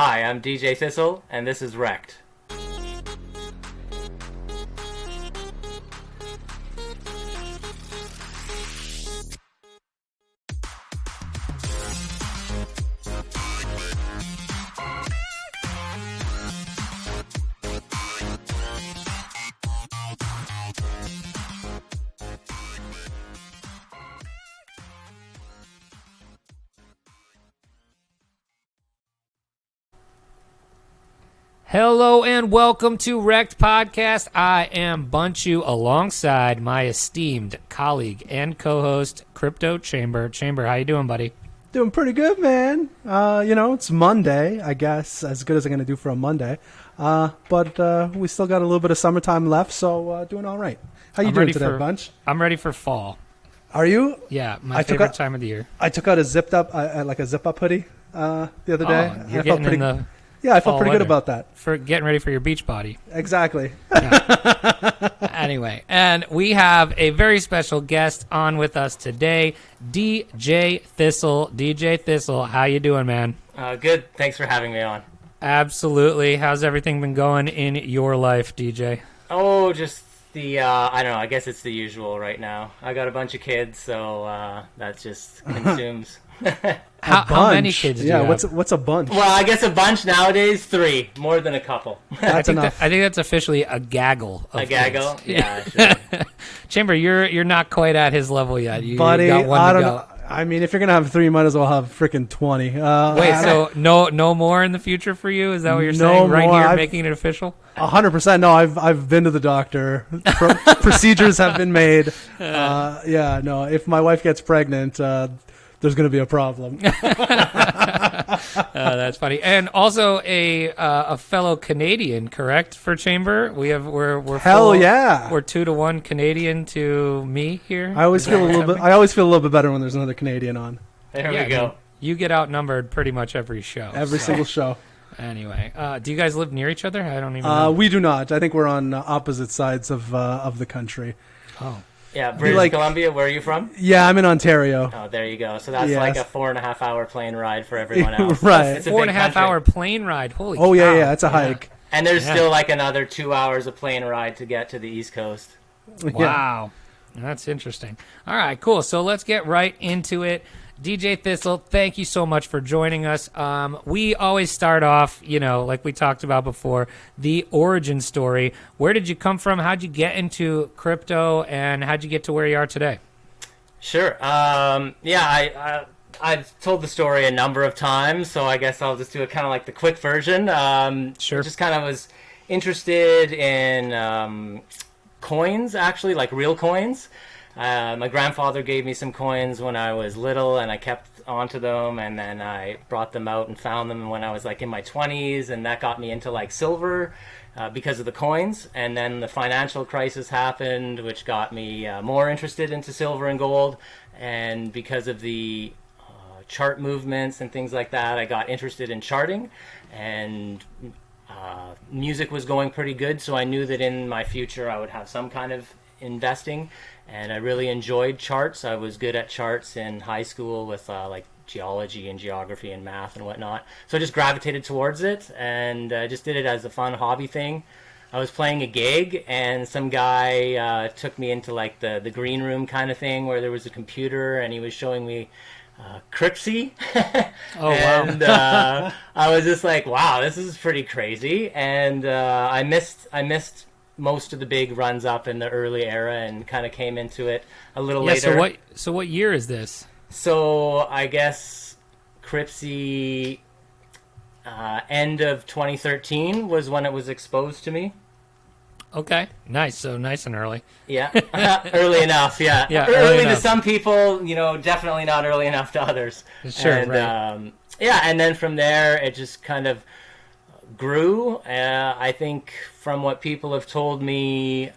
Hi, I'm DJ Thistle, and this is REKT. Hello and welcome to REKT Podcast. I am Bunchu alongside my esteemed colleague and co-host, Crypto Chamber. Chamber, how you doing, buddy? Doing pretty good, man. It's Monday, I guess, as good as I'm going to do for a Monday. But we still got a little bit of summertime left, so doing all right. How you doing today, Bunch? I'm ready for fall. Are you? Yeah, my favorite time of the year. I took out a zip-up hoodie the other day. Oh, you're getting in the... Yeah, I felt pretty good about that. For getting ready for your beach body. Exactly. Yeah. Anyway, and we have a very special guest on with us today, DJ Thistle. DJ Thistle, how you doing, man? Good. Thanks for having me on. Absolutely. How's everything been going in your life, DJ? Oh, just the, I don't know, I guess it's the usual right now. I got a bunch of kids, so that just consumes... How many kids do you have? What's a bunch? Well, I guess a bunch nowadays, 3, more than a couple. That's enough. I think that's officially a gaggle. Of a gaggle? kids. Yeah, sure. Chamber, you're not quite at his level yet. Buddy, you got one I don't to go. know. I mean, if you're gonna have 3, you might as well have freaking 20. Wait, so no more in the future for you? Is that what you're saying? Right here, making it official? 100%. No, I've been to the doctor. Procedures have been made. If my wife gets pregnant, there's going to be a problem. That's funny. And also a fellow Canadian, correct, for Chamber? We're Hell yeah. We're 2-1 Canadian to me here. I always feel a little bit better when there's another Canadian on. There we go. You get outnumbered pretty much every show. Every single show. Anyway, do you guys live near each other? I don't even know. We do not. I think we're on opposite sides of the country. Oh. Yeah, British Columbia, where are you from? Yeah, I'm in Ontario. Oh, there you go. So that's like a 4.5-hour plane ride for everyone else. Right. It's a 4.5-hour plane ride. Holy cow. Yeah, it's a hike. And there's still like another 2 hours of plane ride to get to the East Coast. Wow. That's interesting. All right, cool. So let's get right into it. DJ Thistle, thank you so much for joining us. We always start off, like we talked about before, the origin story. Where did you come from? How'd you get into crypto? And how'd you get to where you are today? Sure. I've told the story a number of times, so I guess I'll just do it kind of like the quick version. Sure. I just kind of was interested in coins, actually, like real coins. My grandfather gave me some coins when I was little, and I kept onto them, and then I brought them out and found them when I was like in my 20s, and that got me into like silver because of the coins. And then the financial crisis happened, which got me more interested into silver and gold, and because of the chart movements and things like that, I got interested in charting, and music was going pretty good, so I knew that in my future I would have some kind of investing. And I really enjoyed charts. I was good at charts in high school with like geology and geography and math and whatnot. So I just gravitated towards it, and just did it as a fun hobby thing. I was playing a gig, and some guy took me into like the green room kind of thing where there was a computer, and he was showing me Cryptsy. Oh, and wow. I was just like, wow, this is pretty crazy. And I missed most of the big runs up in the early era, and kind of came into it a little later. So what year is this? So I guess Cryptsy end of 2013 was when it was exposed to me. Okay, nice. So nice and early. Yeah, early enough. Yeah, early to some people, definitely not early enough to others. Sure, and, right. And then from there, it just kind of grew. I think from what people have told me, I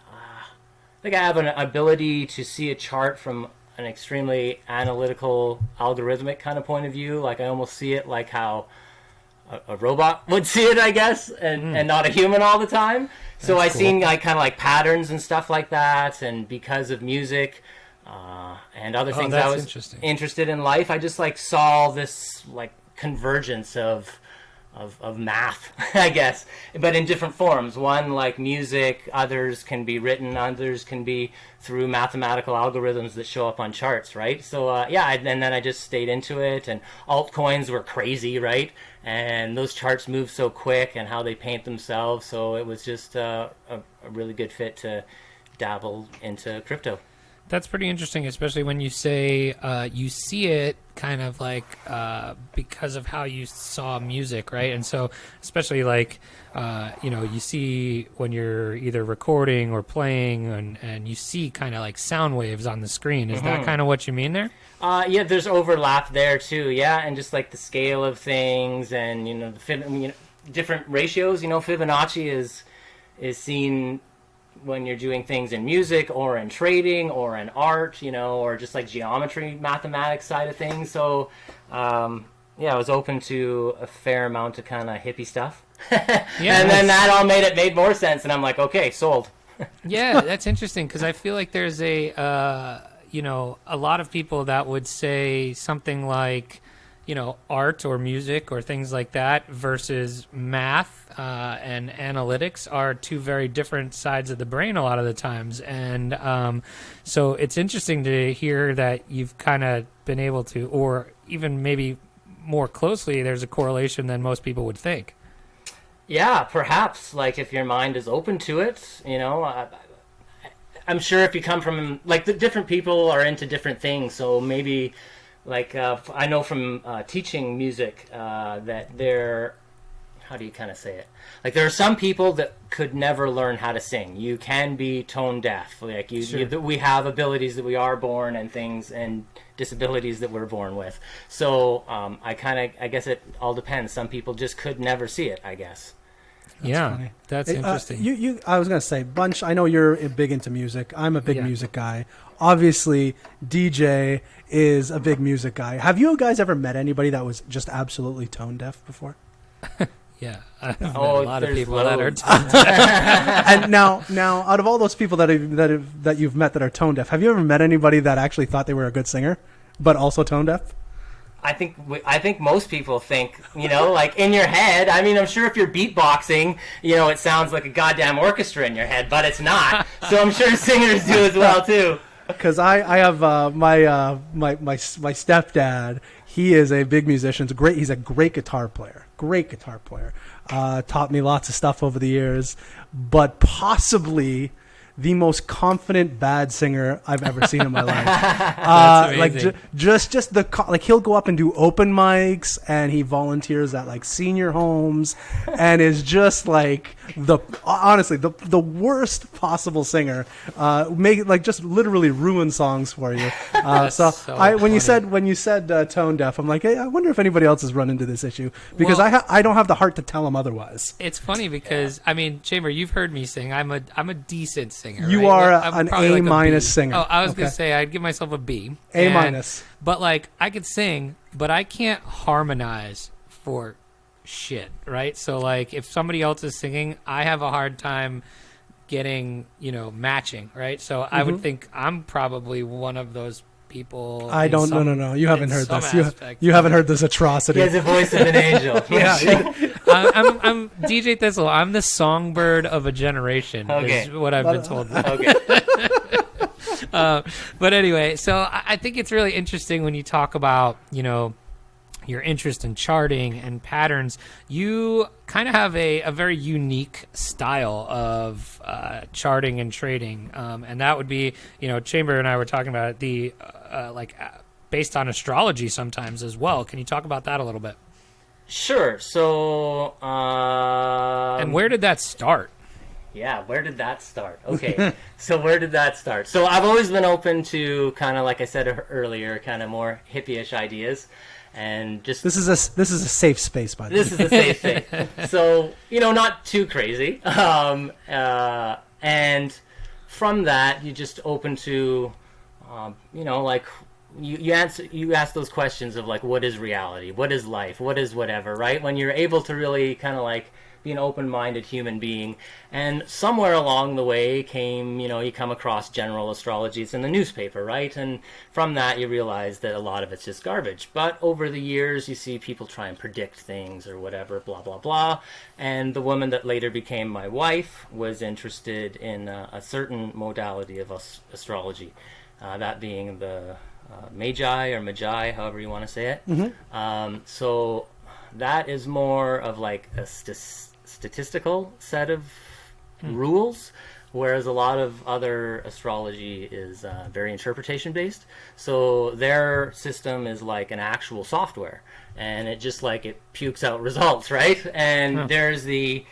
think I have an ability to see a chart from an extremely analytical, algorithmic kind of point of view. Like I almost see it like how a robot would see it, I guess, and not a human all the time. So I seen like kind of like patterns and stuff like that, and because of music and other things I was interested in life, I just like saw this like convergence of of math, I guess, but in different forms. One like music, others can be written, others can be through mathematical algorithms that show up on charts, right? So and then I just stayed into it, and altcoins were crazy, right? And those charts move so quick, and how they paint themselves. So it was just a really good fit to dabble into crypto. That's pretty interesting, especially when you say you see it kind of like because of how you saw music, right? And so especially like, you see when you're either recording or playing and you see kind of like sound waves on the screen. Is that kind of what you mean there? Yeah, there's overlap there too, yeah, and just like the scale of things and, different ratios. Fibonacci is seen when you're doing things in music or in trading or in art, or just like geometry, mathematics side of things. So, I was open to a fair amount of kind of hippie stuff. And then that all made more sense. And I'm like, okay, sold. Yeah, that's interesting because I feel like there's a lot of people that would say something like, art or music or things like that versus math and analytics are two very different sides of the brain a lot of the times. And so it's interesting to hear that you've kind of been able to, or even maybe more closely, there's a correlation than most people would think. Yeah, perhaps. Like if your mind is open to it, I'm sure if you come from, like, the different people are into different things. So maybe, like, I know from teaching music that how do you kind of say it? Like, there are some people that could never learn how to sing. You can be tone deaf. Like, we have abilities that we are born and things and disabilities that we're born with. So I guess it all depends. Some people just could never see it, I guess. Funny. That's interesting. I was going to say, Bunch, I know you're big into music. I'm a big music guy. Obviously, DJ is a big music guy. Have you guys ever met anybody that was just absolutely tone deaf before? Yeah, I've met a lot of people that are tone deaf. And now, out of all those people that you've met that are tone deaf, have you ever met anybody that actually thought they were a good singer, but also tone deaf? I think most people think, like in your head. I mean, I'm sure if you're beatboxing, it sounds like a goddamn orchestra in your head, but it's not. So I'm sure singers do as well too. Because I have my stepdad. He is a big musician. He's a great guitar player. Taught me lots of stuff over the years, but possibly the most confident bad singer I've ever seen in my life. Like he'll go up and do open mics, and he volunteers at like senior homes, and is just like honestly the worst possible singer. Just literally ruin songs for you. When you said tone deaf, I'm like, hey, I wonder if anybody else has run into this issue, because I don't have the heart to tell him otherwise. It's funny because I mean, Chamber, you've heard me sing. I'm a decent singer. You right? are an A minus singer. Oh, I was going to say I'd give myself a B. A minus. But like I could sing, but I can't harmonize for shit, right? So like if somebody else is singing, I have a hard time getting, matching, right? So I would think I'm probably one of those people. No. You haven't heard this. You haven't heard this atrocity. He has the voice of an angel. Yeah. I'm DJ Thistle. I'm the songbird of a generation. Okay. Is what I've been told. Okay. But anyway, so I think it's really interesting when you talk about, your interest in charting and patterns. You kind of have a very unique style of charting and trading, and that would be, Chamber and I were talking about it, based on astrology sometimes as well. Can you talk about that a little bit? Sure. So, and where did that start? Yeah, where did that start? Okay, so where did that start? So I've always been open to kind of, like I said earlier, kind of more hippie-ish ideas, and just this is a safe space, by the way. This is a safe space. So not too crazy, and from that you just open to, like. You ask those questions of like, what is reality? What is life? What is whatever, right? When you're able to really kind of like be an open-minded human being. And somewhere along the way came, you come across general astrology. It's in the newspaper, right? And from that you realize that a lot of it's just garbage. But over the years you see people try and predict things or whatever, blah, blah, blah. And the woman that later became my wife was interested in a certain modality of astrology, that being the Magi, however you want to say it. Mm-hmm. So that is more of like a statistical set of rules, whereas a lot of other astrology is very interpretation based. So their system is like an actual software, and it just like it pukes out results, right? And there's the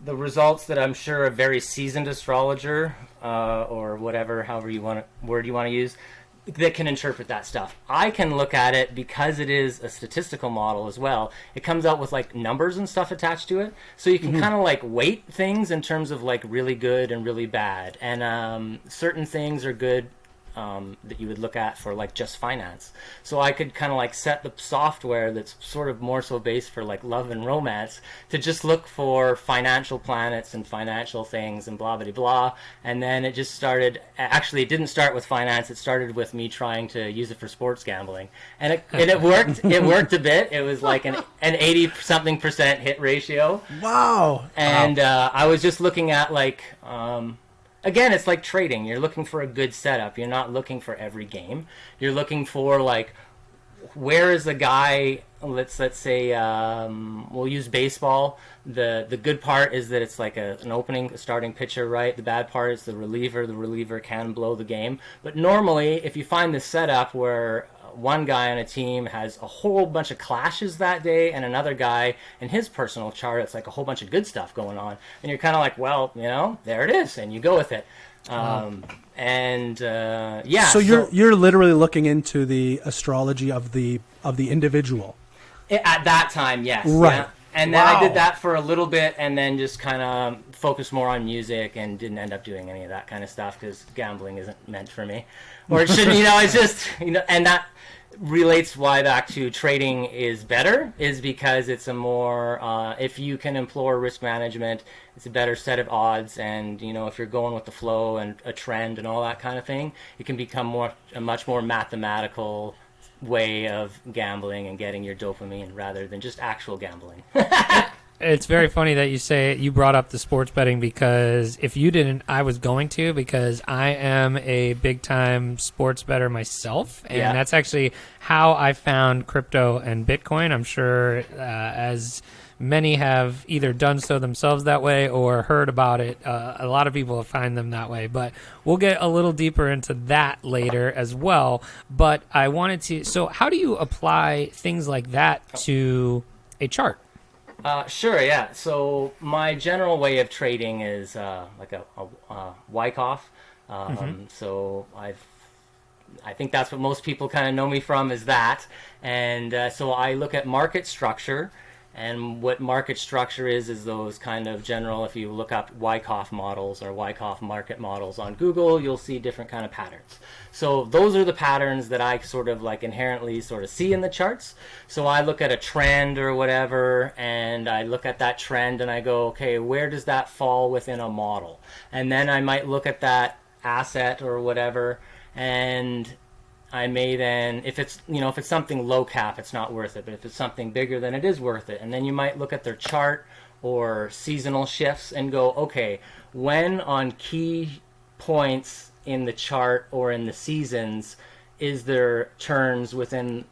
results that I'm sure a very seasoned astrologer or whatever, however you want word you want to use, that can interpret that stuff. I can look at it because it is a statistical model as well. It comes out with like numbers and stuff attached to it, so you can kind of like weight things in terms of like really good and really bad. And certain things are good that you would look at for like just finance. So I could kind of like set the software that's sort of more so based for like love and romance to just look for financial planets and financial things and blah blah blah. And then it just started, actually it didn't start with finance, it started with me trying to use it for sports gambling, and it worked. It worked a bit. It was like an 80-something% hit ratio. Wow. And I was just looking at like again, it's like trading. You're looking for a good setup. You're not looking for every game. You're looking for like, where is the guy? Let's say we'll use baseball. The good part is that it's like an opening, a starting pitcher, right? The bad part is the reliever. The reliever can blow the game. But normally, if you find this setup where one guy on a team has a whole bunch of clashes that day, and another guy in his personal chart, it's like a whole bunch of good stuff going on, and you're kind of like, well, there it is, and you go with it. So you're literally looking into the astrology of the individual. At that time, yes. Right. Yeah. And then I did that for a little bit, and then just kind of focused more on music, and didn't end up doing any of that kind of stuff because gambling isn't meant for me, or it shouldn't. It's just and that relates why back to trading is better, is because it's a more if you can employ risk management, it's a better set of odds, and if you're going with the flow and a trend and all that kind of thing, it can become a much more mathematical way of gambling and getting your dopamine rather than just actual gambling. It's very funny that you brought up the sports betting, because if you didn't, I was going to, because I am a big time sports bettor myself, and that's actually how I found crypto and Bitcoin. I'm sure as many have either done so themselves that way or heard about it. A lot of people find them that way, but we'll get a little deeper into that later as well. But I wanted to, so how do you apply things like that to a chart? Sure, yeah. So my general way of trading is like a Wyckoff. So I think that's what most people kind of know me from, is that. And so I look at market structure. And what market structure is those kind of general, if you look up Wyckoff models or Wyckoff market models on Google, you'll see different kind of patterns. So those are the patterns that I sort of like inherently sort of see in the charts. So I look at a trend or whatever, and I look at that trend and I go, okay, where does that fall within a model? And then I might look at that asset or whatever, and I may then, if it's something low cap, it's not worth it. But if it's something bigger, then it is worth it. And then you might look at their chart or seasonal shifts and go, okay, when on key points in the chart or in the seasons is there turns within,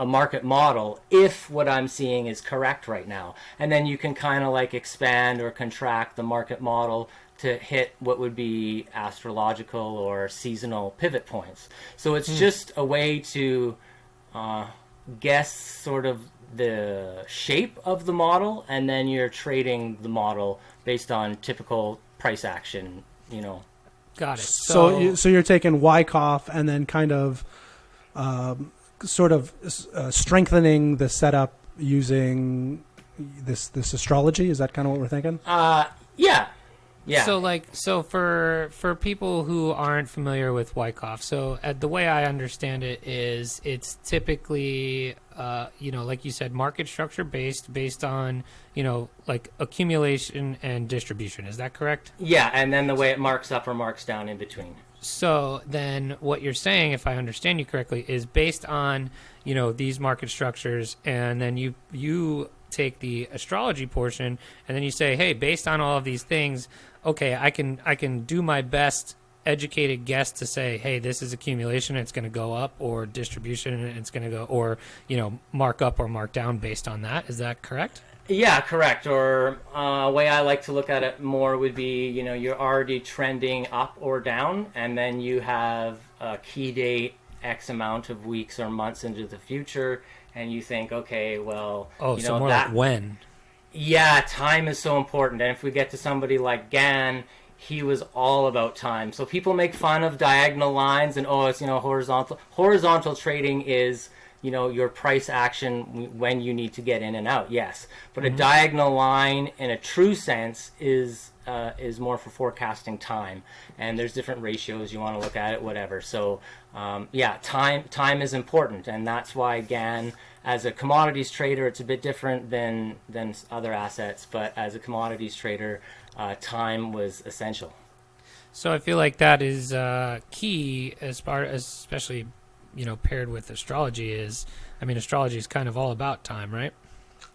a market model, if what I'm seeing is correct right now. And then you can kind of like expand or contract the market model to hit what would be astrological or seasonal pivot points. So it's just a way to guess sort of the shape of the model, and then you're trading the model based on typical price action, Got it. So you're taking Wyckoff and then kind of strengthening the setup using this astrology. Is that kind of what we're thinking? Yeah. Yeah. So for people who aren't familiar with Wyckoff, so the way I understand it is it's typically like you said, market structure based on, like accumulation and distribution. Is that correct? Yeah, and then the way it marks up or marks down in between. So then what you're saying, if I understand you correctly, is based on, these market structures, and then you take the astrology portion, and then you say, hey, based on all of these things, okay, I can do my best educated guess to say, hey, this is accumulation, it's going to go up, or distribution, it's going to go, or mark up or mark down based on that. Is that correct? Yeah, correct. Or a way I like to look at it more would be, you're already trending up or down, and then you have a key date X amount of weeks or months into the future, and you think, okay, well, so more like when. Yeah, time is so important. And if we get to somebody like Gan, he was all about time. So people make fun of diagonal lines and, it's, horizontal. Horizontal trading is, your price action when you need to get in and out, yes. But a diagonal line in a true sense is more for forecasting time. And there's different ratios you want to look at it, whatever. So, time is important. And that's why Gan, as a commodities trader, it's a bit different than other assets. But as a commodities trader, time was essential. So I feel like that is key especially paired with astrology astrology is kind of all about time, right?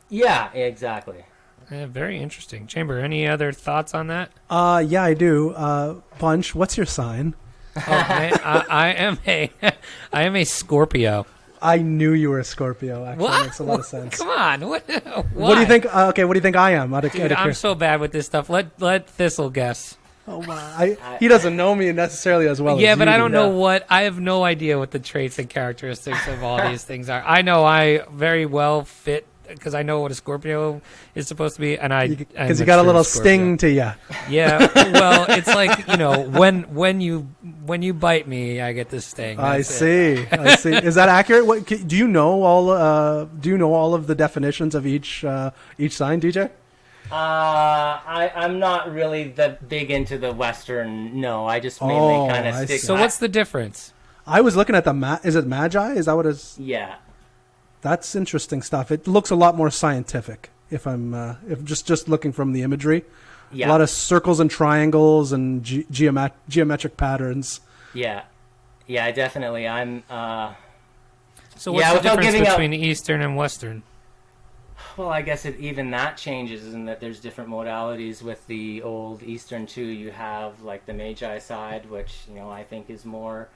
Yeah, exactly. Very interesting. Chamber, any other thoughts on that? Yeah, I do. Bunch, what's your sign? I am a Scorpio. I knew you were a Scorpio. Actually, what? That makes a lot of sense. Come on, what do you think? What do you think I am? Dude, I'm so bad with this stuff. Let Thistle guess. Oh my! He doesn't know me necessarily as well. Yeah, as but you I don't do. know I have no idea what the traits and characteristics of all these things are. I know I very well fit because I know what a Scorpio is supposed to be, and because you got a little sting to you. Yeah, well, it's like when you bite me, I get this sting. I see. Is that accurate? What do you know all? Do you know all of the definitions of each sign, DJ? I'm not really that big into the Western. No, I just mainly kind of stick. So what's the difference? I was looking at is it Magi? Is that what it is? Yeah. That's interesting stuff. It looks a lot more scientific. If just looking from the imagery, a lot of circles and triangles and geometric patterns. Yeah, definitely. I'm. So what's the difference between Eastern and Western? Well, I guess even that changes in that there's different modalities with the old Eastern too. You have like the Magi side, which I think is more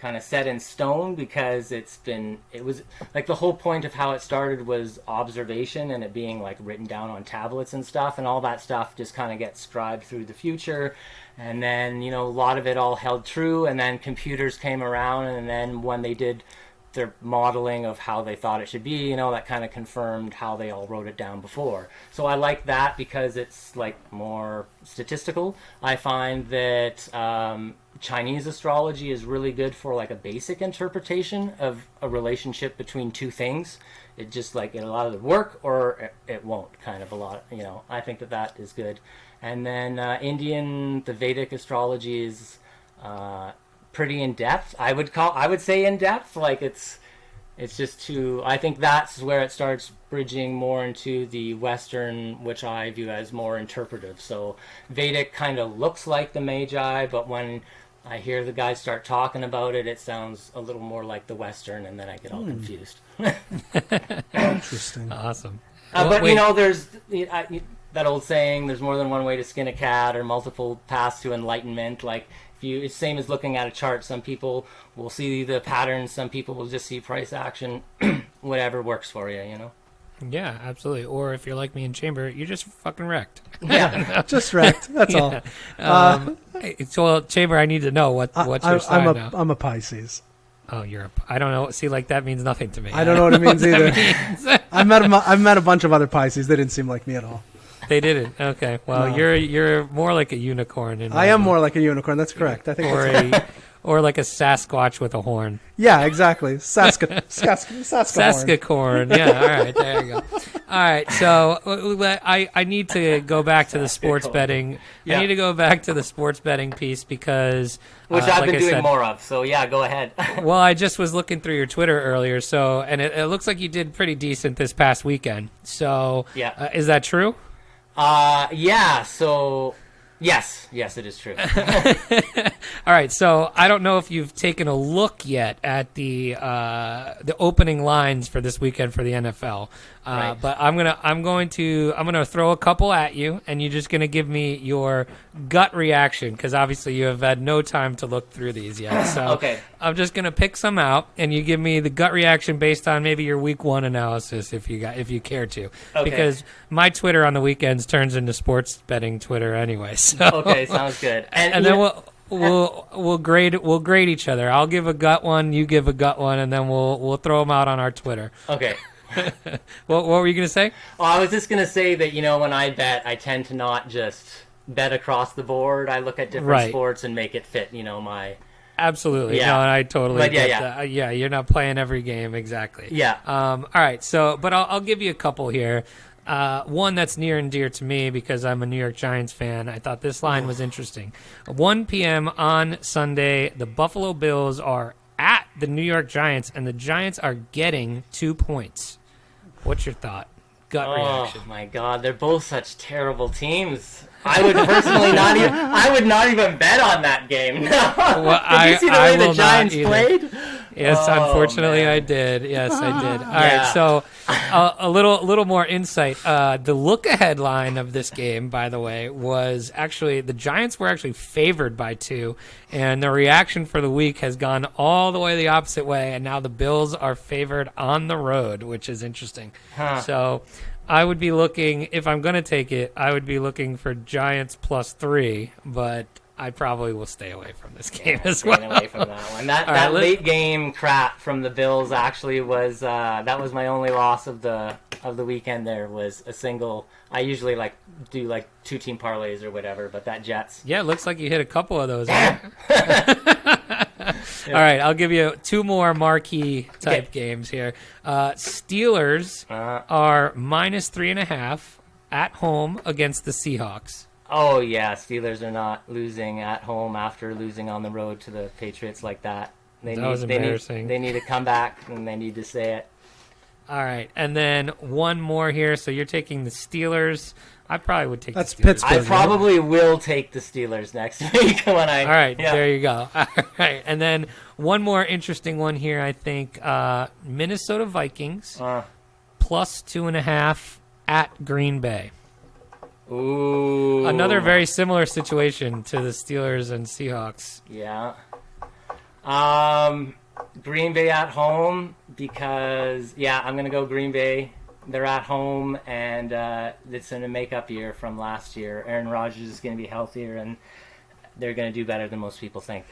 kind of set in stone because it was like the whole point of how it started was observation and it being like written down on tablets and stuff, and all that stuff just kind of gets scribed through the future, and then a lot of it all held true, and then computers came around, and then when they did their modeling of how they thought it should be, that kind of confirmed how they all wrote it down before. So I like that because it's like more statistical. I find that Chinese astrology is really good for like a basic interpretation of a relationship between two things. It just like it'll either work or it won't, kind of a lot. I think that is good. And then the Vedic astrology is pretty in depth. I would say in depth. Like it's just too. I think that's where it starts bridging more into the Western, which I view as more interpretive. So Vedic kind of looks like the Magi, but when I hear the guys start talking about it, it sounds a little more like the Western, and then I get all confused. Interesting. Awesome. But there's that old saying: "There's more than one way to skin a cat," or multiple paths to enlightenment. Like it's same as looking at a chart. Some people will see the patterns. Some people will just see price action. Whatever works for you, Yeah, absolutely. Or if you're like me in Chamber, you're just fucking wrecked. Yeah, just wrecked. That's all. So, Chamber, I need to know what's your sign now. I'm a Pisces. Oh, I don't know. See, like that means nothing to me. I don't know what it means either. I've met a bunch of other Pisces. They didn't seem like me at all. They didn't. Okay. Well, no. You're more like a unicorn. I am more like a unicorn. That's correct. I think. Or like a Sasquatch with a horn. Yeah, exactly. Saskacorn. Yeah. All right. There you go. All right, so I need to go back to the sports betting. Yeah. I need to go back to the sports betting piece because Which I've like been I doing said, more of. So yeah, go ahead. Well, I just was looking through your Twitter earlier, so and it looks like you did pretty decent this past weekend. So Yeah. Is that true? Yeah. So yes, it is true. All right, so I don't know if you've taken a look yet at the opening lines for this weekend for the NFL, Right. but I'm gonna throw a couple at you, and you're just gonna give me your gut reaction because obviously you have had no time to look through these yet. So Okay. I'm just gonna pick some out, and you give me the gut reaction based on maybe your week one analysis if you care to, Okay. because my Twitter on the weekends turns into sports betting Twitter anyway. So Okay, sounds good. and then we'll grade each other. I'll give a gut one, you give a gut one, and then we'll throw them out on our Twitter. Okay. What were you gonna say? Well, I was just gonna say that when I bet, I tend to not just bet across the board. I look at different Right. sports and make it fit. My Absolutely. Yeah. No, and I totally But get yeah. that. Yeah, you're not playing every game exactly. Yeah. All right. So, but I'll give you a couple here. One that's near and dear to me because I'm a New York Giants fan. I thought this line was interesting. 1 p.m. on Sunday, the Buffalo Bills are at the New York Giants, and the Giants are getting 2 points. What's your thought? Gut reaction. Oh my God, they're both such terrible teams. I would personally not even. I would not even bet on that game. Did you see the way the Giants played? Yes, Oh, unfortunately, man. I did. Yes, I did. All Yeah. right, so a little more insight. The look-ahead line of this game, by the way, was actually the Giants were actually favored by 2, and the reaction for the week has gone all the way the opposite way, and now the Bills are favored on the road, which is interesting. Huh. So I would be looking, if I'm going to take it, I would be looking for Giants +3, but I probably will stay away from this game as well. Staying away from that one. That All right, late game crap from the Bills actually was that was my only loss of the weekend. There was a single. I usually do 2-team parlays or whatever, but that Jets. Yeah, it looks like you hit a couple of those. Right? All right, I'll give you 2 more marquee type games here. Steelers are -3.5 at home against the Seahawks. Oh yeah, Steelers are not losing at home after losing on the road to the Patriots like that. That was embarrassing. They need to come back and they need to say it. All right, and then one more here. So you're taking the Steelers. I probably would take That's the Steelers. Pittsburgh. I probably will take the Steelers next week when I. All right, yeah. there you go. All right, and then one more interesting one here. I think Minnesota Vikings +2.5 at Green Bay. Ooh. Another very similar situation to the Steelers and Seahawks. Yeah. Green Bay at home because I'm gonna go Green Bay. They're at home and it's in a make-up year from last year. Aaron Rodgers is gonna be healthier and they're gonna do better than most people think.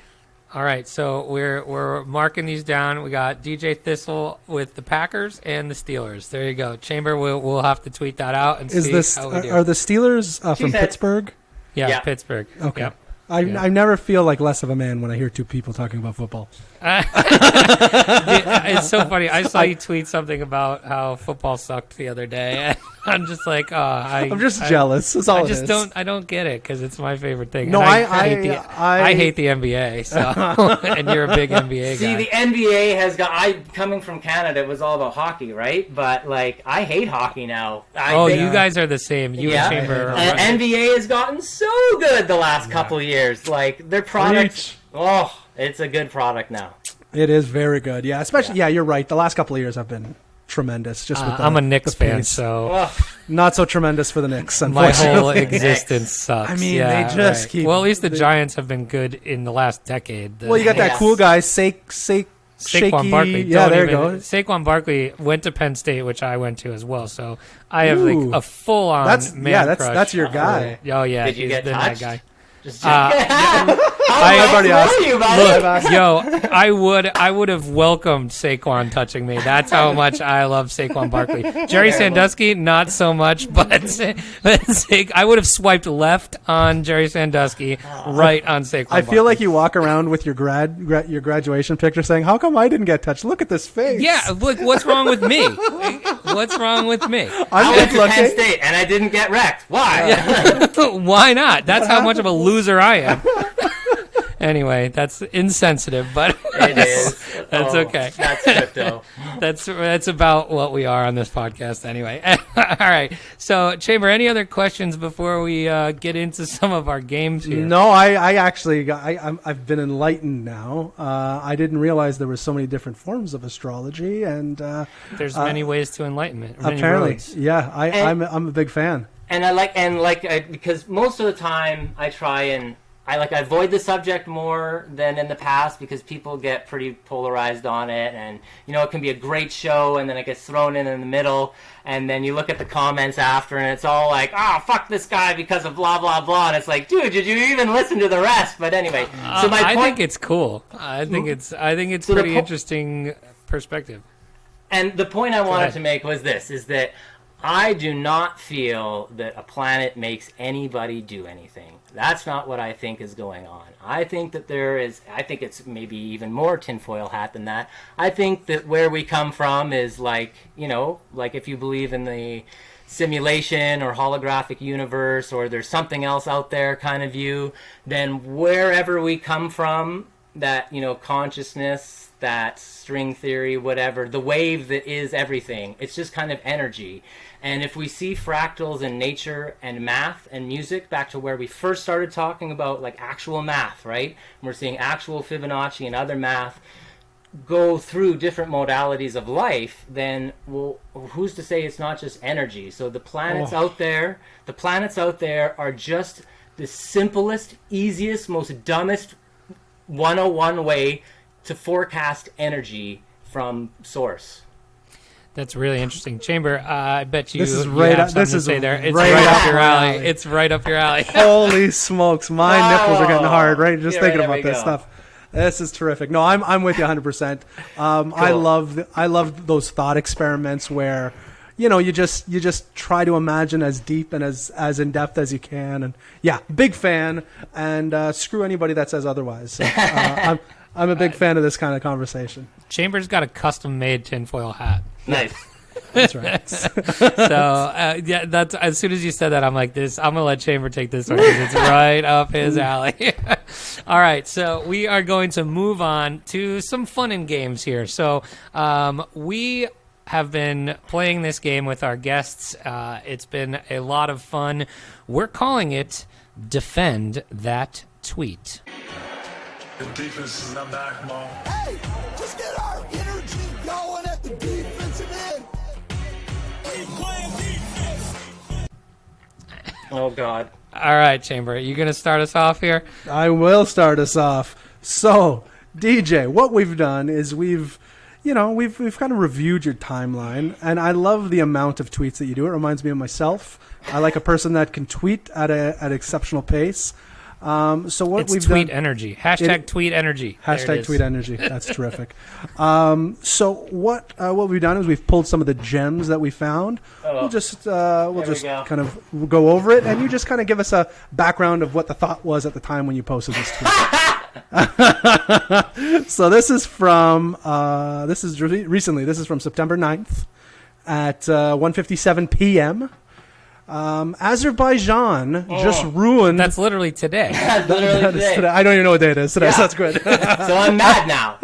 All right, so we're marking these down. We got DJ Thistle with the Packers and the Steelers. There you go. Chamber, we'll have to tweet that out and see how we do. Are the Steelers from said- Pittsburgh? Yeah, Pittsburgh. Okay. Yep. I never feel like less of a man when I hear 2 people talking about football. It's so funny. I saw you tweet something about how football sucked the other day. And I'm just like, I'm just jealous. That's all I it just is. I don't get it because it's my favorite thing. No, And I hate the NBA. So, and you're a big NBA See, guy. the NBA has got. Coming from Canada, it was all about hockey, right? But I hate hockey now. You guys are the same. You and Chamber. And NBA has gotten so good the last couple of years. Their product. Oh, it's a good product now. It is very good. Yeah, especially. Yeah, you're right. The last couple of years have been tremendous. Just with I'm a Knicks the fan, pace. so not so tremendous for the Knicks. my whole Unfortunately. existence sucks. I mean, Yeah, they just right. keep. Well, at least the Giants have been good in the last decade. Well, you got that Yes. cool guy, shaky. Saquon Barkley. Yeah, there you go. Saquon Barkley went to Penn State, which I went to as well. So I have Ooh. a full-on That's man crush. that's your guy. Oh yeah, Did you he's get been touched? that guy. Just I've already asked. You, buddy? Look, I would have welcomed Saquon touching me. That's how much I love Saquon Barkley. Jerry Sandusky, not so much, but I would have swiped left on Jerry Sandusky, right on Saquon I feel like you walk around with your graduation picture saying, "How come I didn't get touched? Look at this face." Yeah, look, what's wrong with me? What's wrong with me? I went to Penn State and I didn't get wrecked. Why? Why not? That's how much of a loser I am. Anyway, that's insensitive, but it is. That's okay. That's crypto. That's about what we are on this podcast anyway. All right. So, Chamber, any other questions before we get into some of our games here? No, I actually I've been enlightened now. I didn't realize there were so many different forms of astrology, and there's many ways to enlightenment. Apparently, yeah. I'm a big fan. And because most of the time I avoid the subject more than in the past because people get pretty polarized on it, and it can be a great show and then it gets thrown in the middle, and then you look at the comments after and it's all like, fuck this guy because of blah blah blah, and it's like, dude, did you even listen to the rest? But anyway, so I think it's cool. I think it's pretty interesting perspective. And the point I wanted to make was this: is that I do not feel that a planet makes anybody do anything. That's not what I think is going on. I think that I think it's maybe even more tinfoil hat than that. I think that where we come from is like if you believe in the simulation or holographic universe, or there's something else out there kind of view, then wherever we come from, that, consciousness, that string theory, whatever, the wave that is everything, it's just kind of energy. And if we see fractals in nature and math and music, back to where we first started talking about like actual math, right? And we're seeing actual Fibonacci and other math go through different modalities of life, then who's to say it's not just energy? So the planets out there are just the simplest, easiest, most dumbest 101 way to forecast energy from source. That's really interesting. Chamber, I bet you this is you right have up, this something is to say there. It's right up your alley. It's right up your alley. Holy smokes, my nipples are getting hard, right? Just thinking right, about this stuff. This is terrific. No, I'm with you 100%. Cool. I love those thought experiments where, you just try to imagine as deep and as in depth as you can. And yeah, big fan. And screw anybody that says otherwise. So, I'm a big fan of this kind of conversation. Chamber's got a custom-made tinfoil hat. Nice. That's right. So that's as soon as you said that, I'm like, I'm gonna let Chamber take this one because it's right up his alley. All right, so we are going to move on to some fun and games here. So we have been playing this game with our guests. It's been a lot of fun. We're calling it Defend That Tweet. The defense is not back, Mo. Hey, just get our energy going at the defensive end. Oh, God. All right, Chamber, you going to start us off here? I will start us off. So, DJ, what we've done is we've kind of reviewed your timeline, and I love the amount of tweets that you do. It reminds me of myself. I like a person that can tweet at an exceptional pace. So what it's we've tweet done, energy. Hashtag tweet energy. Hashtag tweet energy. That's terrific. So what we've done is we've pulled some of the gems that we found. We'll just kind of go over it, and you just kind of give us a background of what the thought was at the time when you posted this tweet. So this is from recently. This is from September 9th at 1:57 p.m. Azerbaijan just ruined. That's literally today. That's literally today. I don't even know what day it is today, so that's good. So I'm mad now.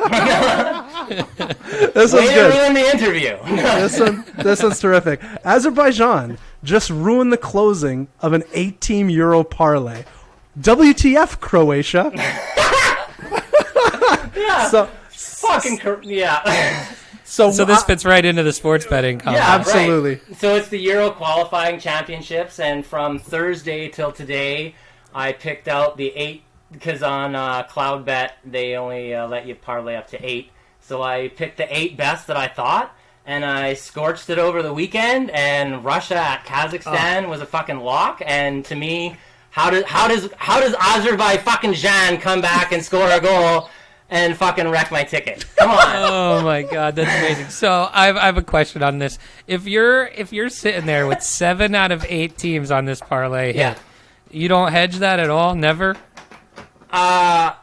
This one's good. Ruin the interview. This one's terrific. Azerbaijan just ruined the closing of an 8-team Euro parlay. WTF, Croatia? Yeah. So yeah. So this fits right into the sports betting comment. Yeah, absolutely. Right. So it's the Euro qualifying championships, and from Thursday till today, I picked out the 8 because on CloudBet they only let you parlay up to 8. So I picked the 8 best that I thought, and I scorched it over the weekend. And Russia at Kazakhstan was a fucking lock, and to me, How does Azerbaijan come back and score a goal and fucking wreck my ticket? Come on. Oh my god, that's amazing. So I have a question on this. If you're sitting there with 7 out of 8 teams on this parlay, Yeah. you don't hedge that at all? Never? No.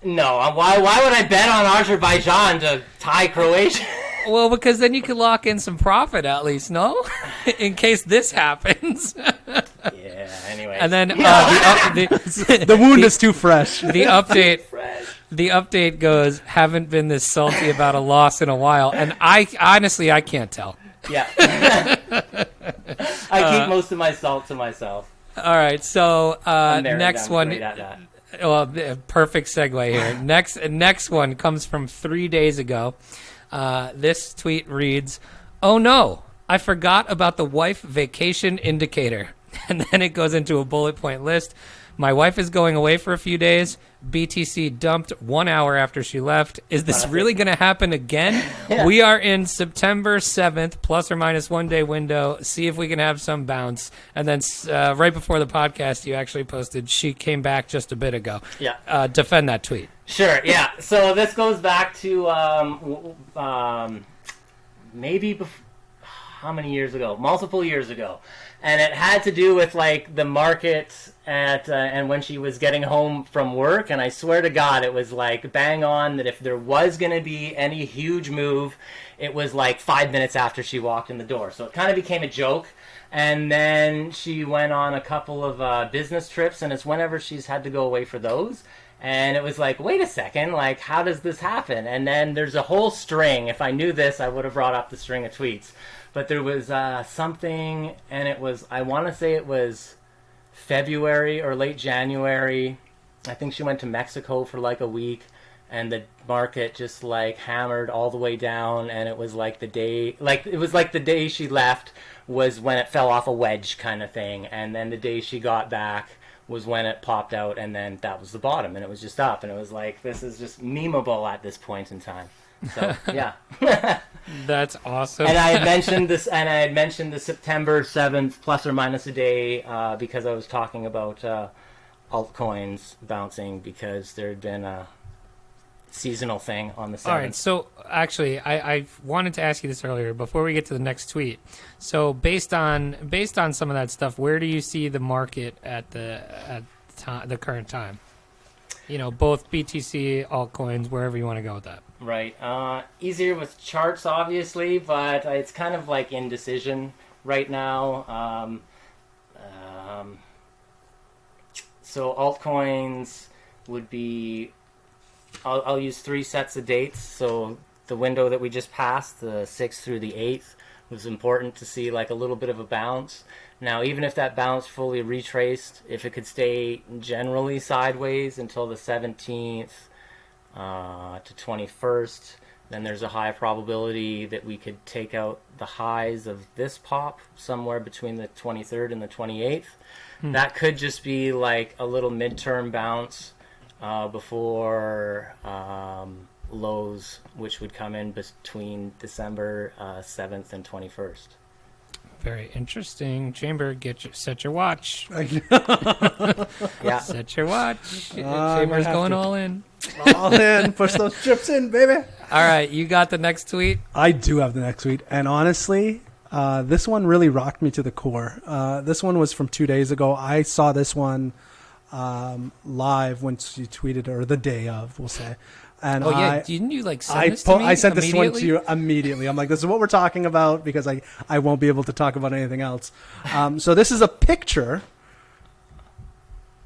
Why would I bet on Azerbaijan to tie Croatia? Well, because then you could lock in some profit at least, no? In case this happens. Yeah, anyway. And then the The wound is too fresh. the update goes, haven't been this salty about a loss in a while. And I honestly, I can't tell. Yeah. I keep most of my salt to myself. All right, so next one. Great at that. Well, perfect segue here. Next one comes from 3 days ago. This tweet reads, "Oh no, I forgot about the wife vacation indicator." And then it goes into a bullet point list. My wife is going away for a few days. BTC dumped 1 hour after she left. Is this really going to happen again? Yeah. We are in September 7th, plus or minus 1 day window. See if we can have some bounce. And then right before the podcast, you actually posted, she came back just a bit ago. Yeah. Defend that tweet. Sure, yeah. So this goes back to how many years ago? Multiple years ago. And it had to do with like the market and when she was getting home from work. And I swear to God, it was like bang on that if there was going to be any huge move, it was like 5 minutes after she walked in the door. So it kind of became a joke. And then she went on a couple of business trips, and it's whenever she's had to go away for those. And it was like, wait a second, like, how does this happen? And then there's a whole string. If I knew this, I would have brought up the string of tweets. But there was something, and it was, I want to say it was February or late January. I think she went to Mexico for like a week, and the market just like hammered all the way down. And it was like the day she left was when it fell off a wedge kind of thing. And then the day she got back was when it popped out, and then that was the bottom, and it was just up. And it was like, this is just memeable at this point in time. So, yeah. That's awesome. And I had mentioned this, and I had mentioned the September 7th plus or minus a day because I was talking about altcoins bouncing because there had been a seasonal thing on the 7th. All right, so actually, I wanted to ask you this earlier before we get to the next tweet. So based on some of that stuff, where do you see the market at the current time? You know, both BTC, altcoins, wherever you want to go with that. Right. Easier with charts, obviously, but it's kind of like indecision right now. So altcoins would be, I'll use 3 sets of dates. So the window that we just passed, the 6th through the 8th, was important to see like a little bit of a bounce. Now, even if that bounce fully retraced, if it could stay generally sideways until the 17th to 21st, then there's a high probability that we could take out the highs of this pop somewhere between the 23rd and the 28th. That could just be like a little midterm bounce before lows, which would come in between December 7th and 21st. Very interesting. Chamber, set your watch. Yeah. Set your watch. Chamber's going all in. All in. Push those chips in, baby. All right, you got the next tweet? I do have the next tweet. And honestly, this one really rocked me to the core. This one was from 2 days ago. I saw this one live once you tweeted, or the day of, we'll say. And didn't you like send this to me? I sent this one to you immediately. I'm like, this is what we're talking about because I won't be able to talk about anything else. So this is a picture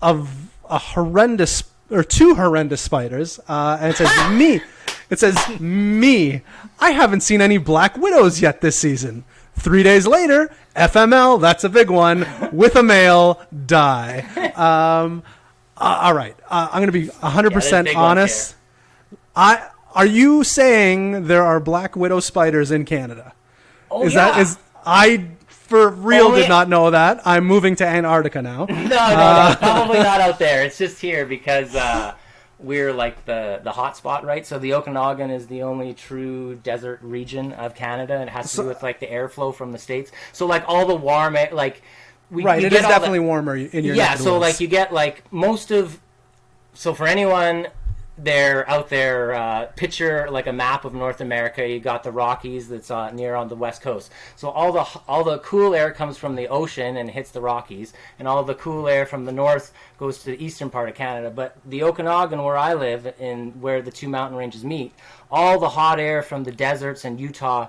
of a horrendous or 2 horrendous spiders, and it says me. It says me. I haven't seen any black widows yet this season. 3 days later, FML. That's a big one with a male die. All right, I'm going to be 100% honest. Are you saying there are black widow spiders in Canada? Oh, yeah. I for real did not know that. I'm moving to Antarctica now. No, probably not out there. It's just here because we're like the hot spot, right? So the Okanagan is the only true desert region of Canada. And it has to do with like the airflow from the States. So like all the warm air, like Right, it is definitely warmer in your neck of the so woods. like you get like so for anyone they're out there, picture like a map of North America. You got the Rockies that's near on the west coast. So all the cool air comes from the ocean and hits the Rockies, and all the cool air from the north goes to the eastern part of Canada. But the Okanagan, where I live, in where the two mountain ranges meet, all the hot air from the deserts and Utah,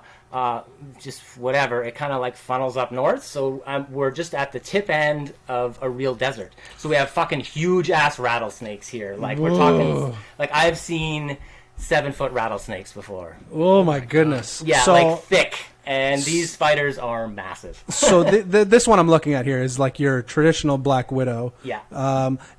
just whatever, it kind of like funnels up north. So we're just at the tip end of a real desert. So we have fucking huge ass rattlesnakes here. Like we're talking, like I've seen 7-foot rattlesnakes before. Oh my goodness. Yeah, so, like thick. And these spiders are massive. So this one I'm looking at here is like your traditional black widow. Yeah.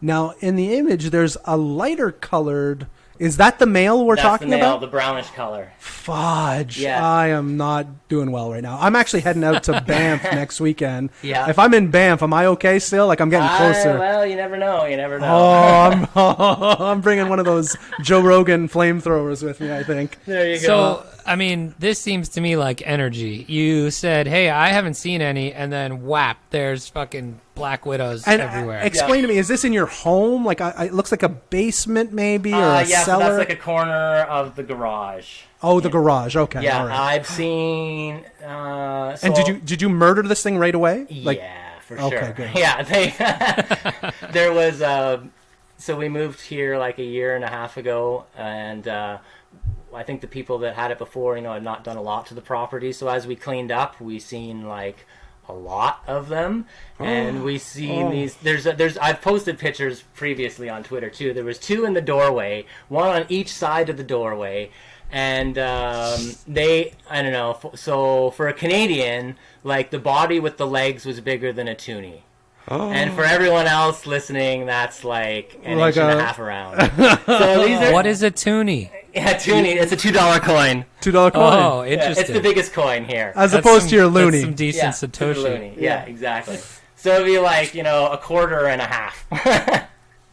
Now in the image, there's a lighter colored. Is that the male we're talking the male, about? the brownish color. Fudge. Yeah. I am not doing well right now. I'm actually heading out to Banff next weekend. Yeah. If I'm in Banff, am I okay still? Like I'm getting closer. Well, you never know. You never know. I'm bringing one of those Joe Rogan flamethrowers with me, I think. There you go. So, I mean, this seems to me like energy. You said, hey, I haven't seen any, and then whap, there's fucking black widows everywhere. Explain to me, is this in your home? Like, it looks like a basement maybe, or a yeah, cellar? so that's like a corner of the garage. Oh, the garage. Okay. Yeah, all right. I've seen. And did you murder this thing right away? Yeah, for sure. Okay, good. Yeah, there was. So we moved here like a year and a half ago, and I think the people that had it before, had not done a lot to the property. So as we cleaned up, we seen like a lot of them, and we seen these. There's. I've posted pictures previously on Twitter too. There was 2 in the doorway, one on each side of the doorway. And I don't know. So for a Canadian, like the body with the legs was bigger than a toonie. And for everyone else listening, that's like an inch and a half around. So these are, what is a toonie? Yeah, toonie. It's a $2 coin. $2 coin. Oh, Yeah, interesting. it's the biggest coin here. As opposed to your loony. That's some decent to the Satoshi. loony. Yeah, exactly. So it'd be like, a quarter and a half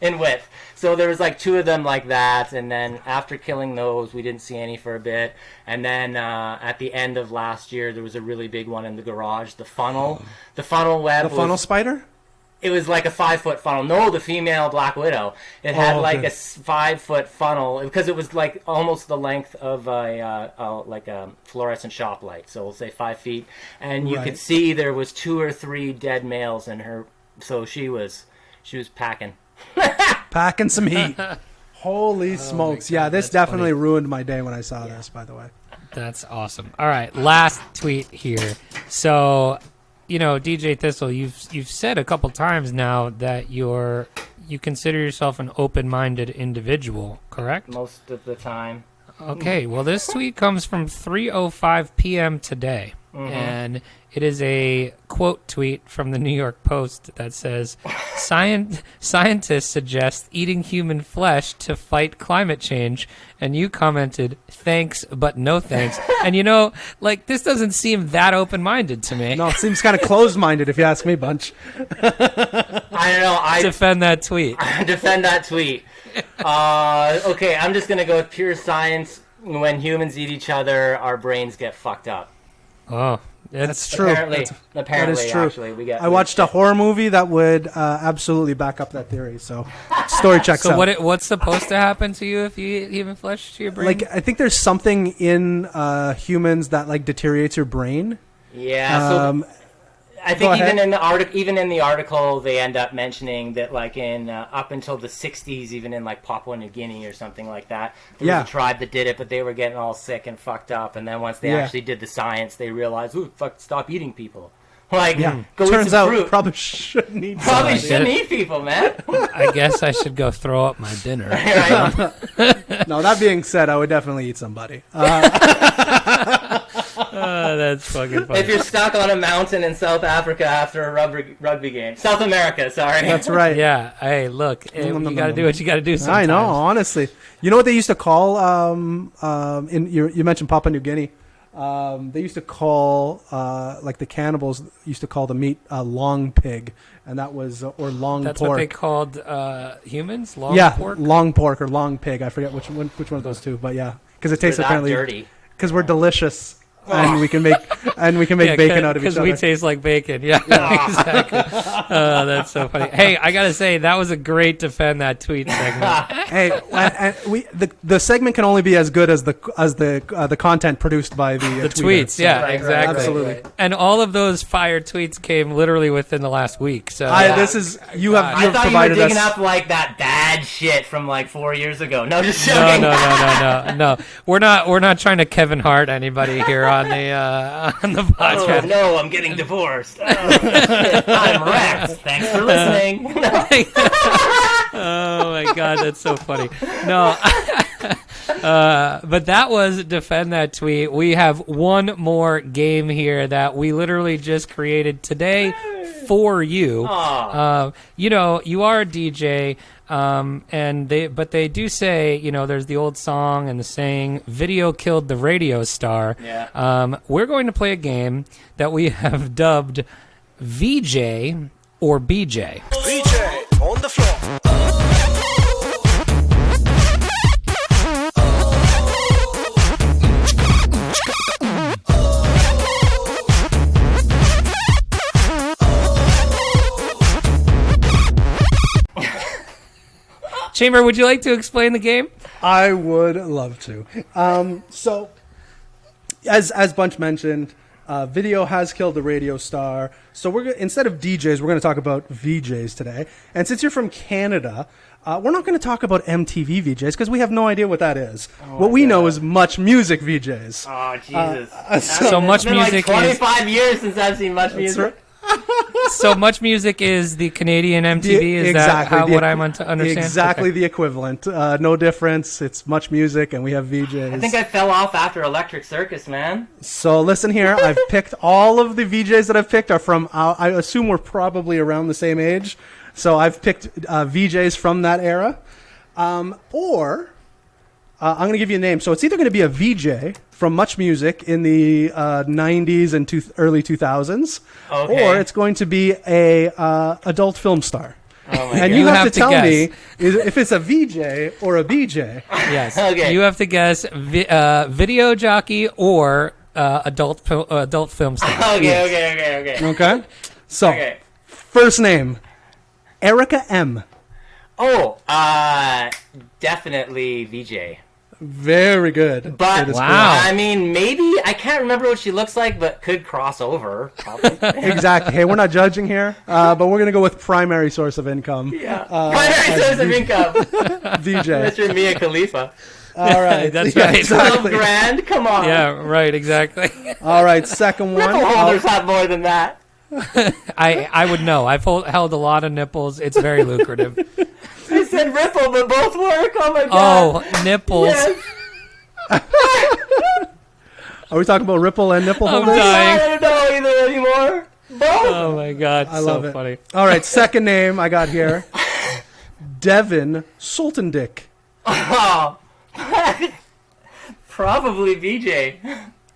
in width. So there was like 2 of them like that, and then after killing those, we didn't see any for a bit. And then at the end of last year, there was a really big one in the garage. The funnel web. The funnel spider? It was like a 5-foot funnel. No, the female black widow. It had like a 5-foot funnel because it was like almost the length of a fluorescent shop light. So we'll say 5 feet, and you could see there was 2 or 3 dead males in her. So she was packing. Packing some heat. Holy smokes. Yeah, this definitely ruined my day when I saw this, by the way. That's awesome. All right, last tweet here. So, DJ Thistle, you've said a couple times now that you consider yourself an open-minded individual, correct? Most of the time. Okay, well, this tweet comes from 3:05 p.m. today, and it is a quote tweet from the New York Post that says, scientists suggest eating human flesh to fight climate change, and you commented, thanks, but no thanks. And this doesn't seem that open-minded to me. No, it seems kind of closed-minded if you ask me, Bunch. I don't know. I defend that tweet. Defend that tweet. Okay, I'm just going to go with pure science. When humans eat each other, our brains get fucked up. Oh, that's true. Apparently, that is true. Actually, I watched a horror movie that would absolutely back up that theory. So, story checks out. So what's supposed to happen to you if you eat human flesh to your brain? Like, I think there's something in humans that like deteriorates your brain. Yeah. So I think even in the article, they end up mentioning that like in up until the 60s, even in like Papua New Guinea or something like that, there was a tribe that did it, but they were getting all sick and fucked up. And then once they actually did the science, they realized, ooh, stop eating people. Like, go turns eat some out fruit. Probably shouldn't eat. Probably shouldn't eat people, man. I guess I should go throw up my dinner. No, that being said, I would definitely eat somebody. That's fucking funny. If you're stuck on a mountain in South Africa after a rugby game. South America, sorry. That's right. Yeah. Hey, look, you got to do what you got to do sometimes. I know, honestly. You know what they used to call, you mentioned Papua New Guinea. They used to call, like the cannibals used to call the meat long pig, and that was, or long That's pork. what they called humans? Long pork? Long pork or long pig. I forget which one of those two, but yeah. Because it tastes We're that apparently dirty. because we're delicious. and we can make bacon out of each other. Because we taste like bacon. Yeah, exactly. That's so funny. Hey, I gotta say that was a great defend that tweet segment. Hey, and the segment can only be as good as the content produced by the tweets. So. Yeah, Right, exactly. Absolutely. right. And all of those fire tweets came literally within the last week. So This is you have I thought you were provided digging us. up like that bad shit from like 4 years ago. No, just joking. No. We're not trying to Kevin Hart anybody here on the Oh podcast. no, I'm getting divorced. I'm REKT. Thanks for listening. Oh my god, that's so funny. No. But that was defend that tweet. We have one more game here that we literally just created today for you. You are a DJ, and they do say, there's the old song and the saying, "Video killed the radio star." Yeah. We're going to play a game that we have dubbed VJ or BJ. DJ on the floor. Chamber, would you like to explain the game? I would love to. So, as Bunch mentioned, video has killed the radio star. So instead of DJs, we're going to talk about VJs today. And since you're from Canada, we're not going to talk about MTV VJs because we have no idea what that is. What we know is Much Music VJs. Oh Jesus! So Much It's been Music like is 25 years since I've seen Much Music. so Much Music is the Canadian MTV. Is that what I'm to understand? Exactly Okay. the equivalent. No difference. It's Much Music, and we have VJs. I think I fell off after Electric Circus, man. So listen here. I've picked all of the VJs that I've picked are from. I assume we're probably around the same age. So I've picked VJs from that era, or I'm going to give you a name. So it's either going to be a VJ from Much Music in the 90s and early 2000s, Okay. or it's going to be a adult film star. Oh my And God. you have to have to tell guess. me if it's a VJ or a BJ. Yes. Okay. You have to guess video jockey or adult film star. Okay. Okay. So Okay. first name, Erica M. Oh, definitely VJ. Very good. But It is Wow. I mean, maybe I can't remember what she looks like, but could cross over. Probably. Exactly. Hey, we're not judging here, but we're going to go with primary source of income. Yeah. Primary source of income. VJ. Mr. Mia Khalifa. All right. That's Yeah, right. Exactly. 12 grand? Come on. Yeah, right, exactly. All right. Second one. Ripple holders have more than that. I would know. I've held a lot of nipples. It's very lucrative. I said Ripple, but both work. Oh my god. Oh, nipples. Yes. Are we talking about Ripple and nipple I'm holders? dying. I don't know either anymore. Both. Oh my god, I love so it. funny. All right. Second name I got here. Devin Sultandick. Oh. Probably BJ.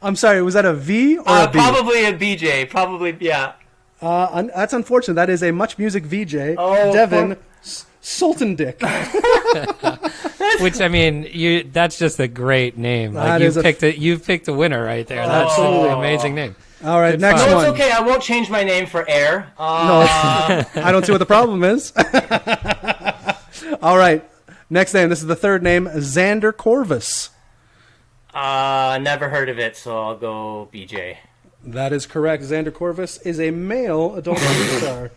I'm sorry. Was that a V or a B? Probably a BJ. Probably, yeah. That's unfortunate. That is a Much Music VJ. Oh, Devin Sultandick. Which I mean, that's just a great name. Like That is you've picked a winner right there. That's Absolutely. an amazing name. All right. Good Next find. No, one. it's okay. I won't change my name for Air. No, I don't see what the problem is. All right. Next name. This is the third name. Xander Corvus. Never heard of it, so I'll go BJ. That is correct. Xander Corvus is a male adult star.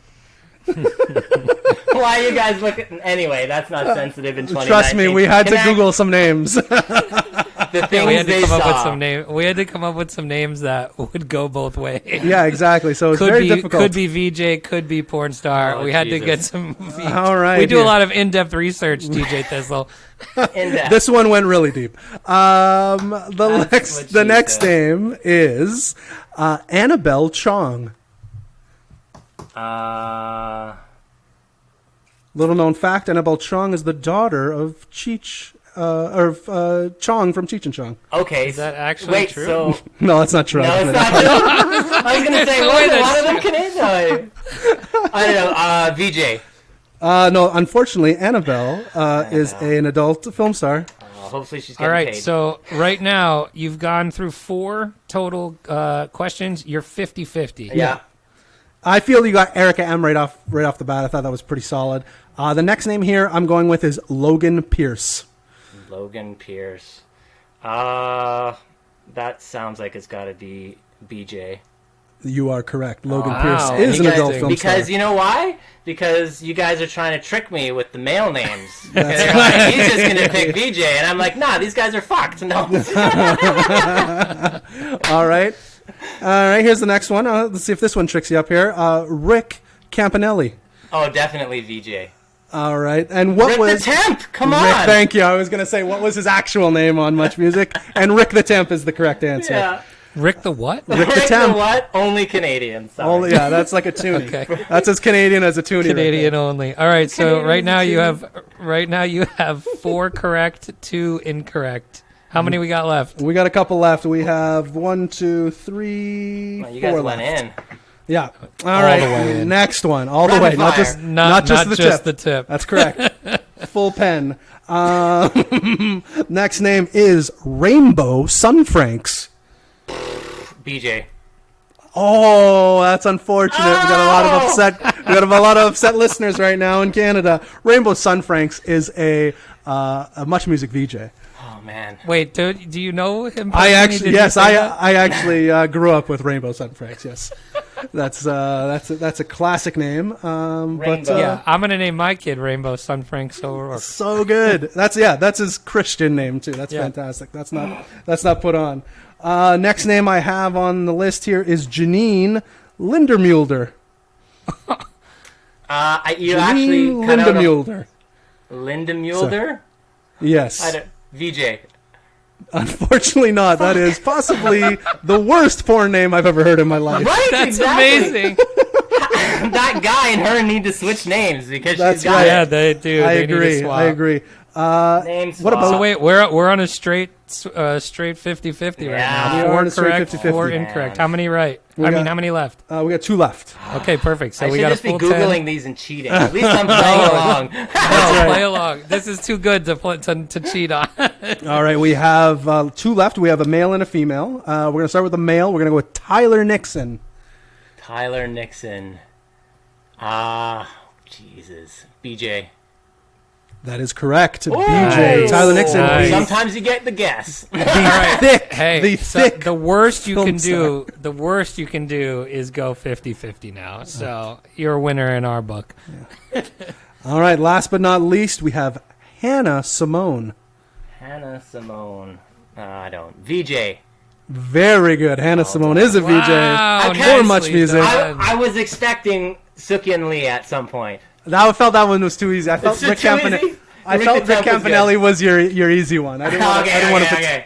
Why are you guys looking? Anyway, that's not sensitive in 2019. Trust me, we had to Can I- Google some names. the things We had to they come up with saw. some name. We had to come up with some names that would go both ways. Yeah, exactly. So it's very difficult. Could be VJ, could be porn star. Oh, we had to Jesus. get some. All right. We do a here. lot of in-depth research, DJ Thistle. In depth. This one went really deep. The That's what the she next said. name is Annabelle Chong. Little known fact: Annabelle Chong is the daughter of Chong from Cheech and Chong. Okay. Is that actually wait, true? so No, that's not true. no, it's not true. I was gonna say, Wait, what? A lot that's of them Canadian. I don't know. VJ. No, unfortunately, Annabelle is an adult film star. hopefully she's All getting right, paid. so right now you've gone through 4 total questions. You're 50-50. Yeah. I feel you got Erica M right off the bat. I thought that was pretty solid. The next name here I'm going with is Logan Pierce. Logan Pierce. That sounds like it's got to be BJ. You are correct. Logan Wow. Pierce is an adult film Because star. you know why? Because you guys are trying to trick me with the male names. Because you're like, he's just going to pick BJ. And I'm like, nah, these guys are fucked. No. All right. Here's the next one. Let's see if this one tricks you up here. Rick Campanelli. Oh, definitely VJ. All right. And what Rick was the Temp? Come Rick, on. thank you. I was going to say, what was his actual name on Much Music? And Rick the Temp is the correct answer. Yeah. Rick the what? Rick the Rick Temp. what? Only Canadian. Sorry. Oh, yeah, that's like a toonie. Okay. That's as Canadian as a toonie. Canadian only. All right, so Canadian right now you Institute. have 4 correct, 2 incorrect. How many we got left? We got a couple left. We have 1, 2, 3, Well, you 4 guys left. went in. Yeah. All right. the way in. Next one. All the Rapid way. Not fire. just Not just the just tip. the tip. That's correct. Full pen. Next name is Rainbow Sunfranks. BJ. Oh, that's unfortunate. We got a lot of upset. We got a lot of upset listeners right now in Canada. Rainbow Sunfranks is a Much Music VJ. Oh, man. Wait, do you know him? I personally? actually, Did you yes, say that? I actually grew up with Rainbow Sunfranks. Yes, that's a classic name. But Rainbow. Yeah, I'm gonna name my kid Rainbow Sunfrank O'Rourke. so good. That's his Christian name too. That's Yeah. fantastic. That's not put on. Next name I have on the list here is Janine Lindermulder. You Janine actually cut out Lindermulder. Linda Mulder? Yes. VJ. Unfortunately not. That is possibly the worst porn name I've ever heard in my life. Right? That's exactly. amazing. That guy and her need to switch names because That's she's got right. Yeah, it. they do. I They need to agree. swap. I agree. Name What about- So swap. wait, we're on a straight 50-50 right Yeah. now. We are 4 on a straight correct, 50-50. 4 Man. incorrect. How many right? We got- how many left? We got 2 left. Okay, perfect. So I we should got a just be full Googling 10. these and cheating. At least I'm playing along. No, play along. This is too good to cheat on. All right, we have 2 left. We have a male and a female. We're going to start with the male. We're going to go with Tyler Nixon. Tyler Nixon. Jesus. BJ. That is correct. Ooh. BJ. Tyler Nixon. Nice. Sometimes you get the guess. Thick. Hey, the so thick. the worst you film can do, the worst you can do is go 50-50 now. So you're a winner in our book. All right, last but not least, we have Hannah Simone. Hannah Simone. I don't. VJ. Very good. Hannah Simone is a VJ. Wow, Okay. For Much nicely Music. done. I was expecting Sukyan Lee at some point. I felt that one was too easy. I felt Is it Rick too Campanelli. easy? I Rick felt the Rick Temp was good. Campanelli was your easy one. I didn't want to. I didn't want to. Okay.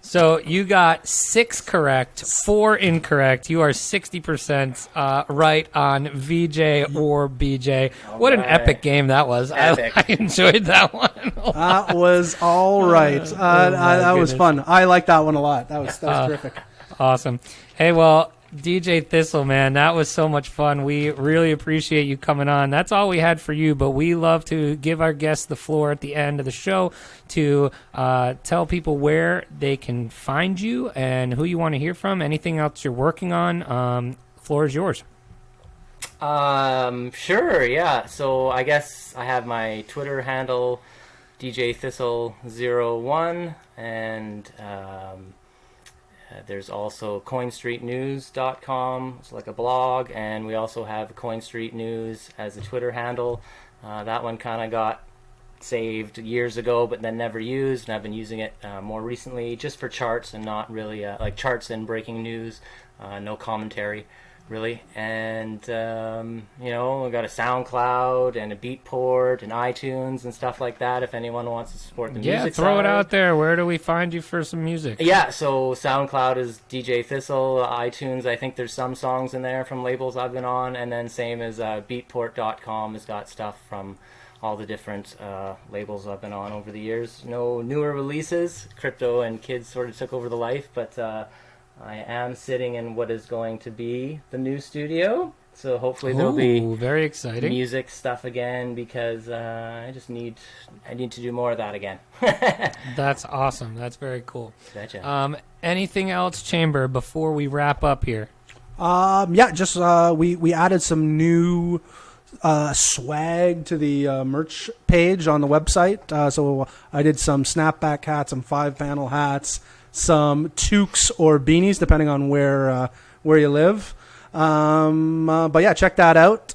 So you got 6 correct, 4 incorrect. You are 60% right on VJ or BJ. What an right. epic game that was. Epic. I enjoyed that one. That was all right. That was goodness. fun. I liked that one a lot. That was terrific. Awesome. Hey, well, DJ Thistle, man, that was so much fun. We really appreciate you coming on. That's all we had for you, but we love to give our guests the floor at the end of the show to tell people where they can find you and who you want to hear from. Anything else you're working on, floor is yours. Sure, yeah. So I guess I have my Twitter handle, DJ Thistle01, and there's also CoinStreetNews.com. It's like a blog, and we also have Coin Street News as a Twitter handle. That one kind of got saved years ago, but then never used, and I've been using it more recently just for charts and not really like charts and breaking news, no commentary really. And we got a SoundCloud and a Beatport and iTunes and stuff like that if anyone wants to support the Yeah, music throw it side. out there. Where do we find you for some music? Yeah, so SoundCloud is DJ Thistle. iTunes, I think there's some songs in there from labels I've been on, and then same as Beatport.com has got stuff from all the different labels I've been on over the years. No newer releases. Crypto and kids sort of took over the life, but I am sitting in what is going to be the new studio. So hopefully there'll be very exciting music stuff again, because I need to do more of that again. That's awesome. That's very cool. Gotcha. Anything else, Chamber, before we wrap up here? Just we added some new swag to the merch page on the website. So I did some snapback hats, some 5-panel hats, some toques or beanies, depending on where you live. But yeah, check that out.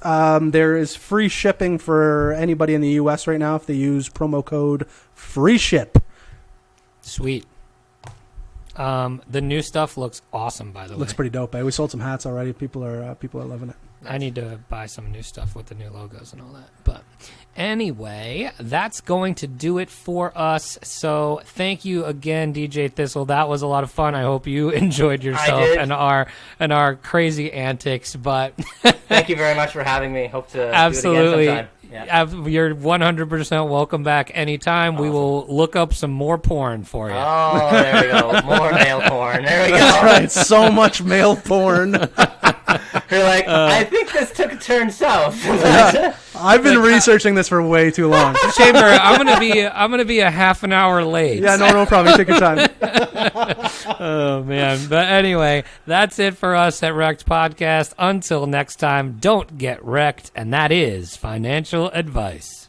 There is free shipping for anybody in the US right now if they use promo code FREESHIP. Sweet. The new stuff looks awesome, by the way. Looks pretty dope. We sold some hats already. People are loving it. I need to buy some new stuff with the new logos and all that. But anyway, that's going to do it for us. So thank you again, DJ Thistle. That was a lot of fun. I hope you enjoyed yourself and our crazy antics. But thank you very much for having me. Hope to absolutely. do it again sometime. Yeah. You're 100% welcome back anytime. Awesome. We will look up some more porn for you. Oh, there we go. More male porn. There we go. That's right. So much male porn. You're like, I think this took a turn south. I've been researching this for way too long. Chamber, I'm gonna be a half an hour late. Yeah, no problem. Take your time. Oh man. But anyway, that's it for us at REKT Podcast. Until next time, don't get wrecked, and that is financial advice.